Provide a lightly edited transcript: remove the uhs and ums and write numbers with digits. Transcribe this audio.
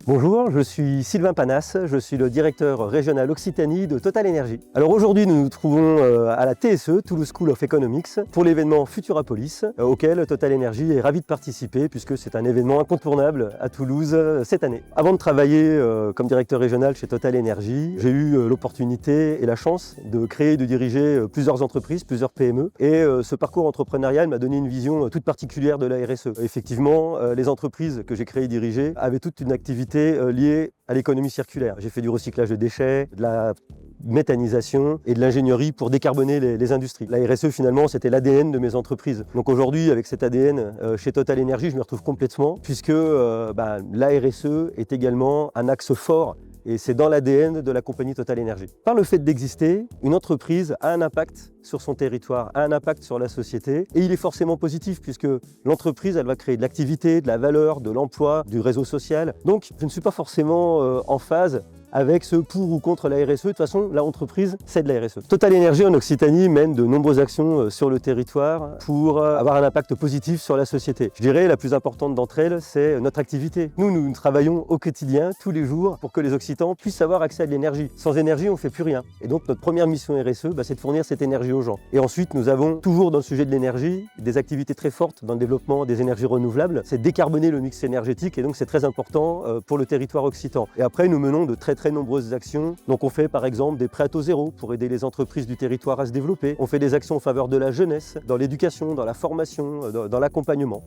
Bonjour, je suis Sylvain Panas, je suis le directeur régional Occitanie de Total Energy. Alors aujourd'hui nous nous trouvons à la TSE, Toulouse School of Economics, pour l'événement Futurapolis, auquel Total Energy est ravi de participer puisque c'est un événement incontournable à Toulouse cette année. Avant de travailler comme directeur régional chez Total Energy, j'ai eu l'opportunité et la chance de créer et de diriger plusieurs entreprises, plusieurs PME, et ce parcours entrepreneurial m'a donné une vision toute particulière de la RSE. Effectivement, les entreprises que j'ai créées et dirigées avaient toute une activité liée à l'économie circulaire. J'ai fait du recyclage de déchets, de la méthanisation et de l'ingénierie pour décarboner les industries. La RSE finalement c'était l'ADN de mes entreprises. Donc aujourd'hui avec cet ADN chez Total Energy je m'y retrouve complètement puisque la RSE est également un axe fort et c'est dans l'ADN de la compagnie Total Energy. Par le fait d'exister, une entreprise a un impact sur son territoire, a un impact sur la société et il est forcément positif puisque l'entreprise elle va créer de l'activité, de la valeur, de l'emploi, du réseau social. Donc je ne suis pas forcément en phase avec ce pour ou contre la RSE. De toute façon, l'entreprise, c'est de la RSE. Total Energy en Occitanie mène de nombreuses actions sur le territoire pour avoir un impact positif sur la société. Je dirais la plus importante d'entre elles, c'est notre activité. Nous travaillons au quotidien, tous les jours, pour que les Occitans puissent avoir accès à de l'énergie. Sans énergie, on ne fait plus rien. Et donc, notre première mission RSE, c'est de fournir cette énergie aux gens. Et ensuite, nous avons, toujours dans le sujet de l'énergie, des activités très fortes dans le développement des énergies renouvelables. C'est décarboner le mix énergétique et donc c'est très important pour le territoire occitan. Et après, nous menons de très nombreuses actions. Donc on fait par exemple des prêts à taux zéro pour aider les entreprises du territoire à se développer. On fait des actions en faveur de la jeunesse, dans l'éducation, dans la formation, dans l'accompagnement.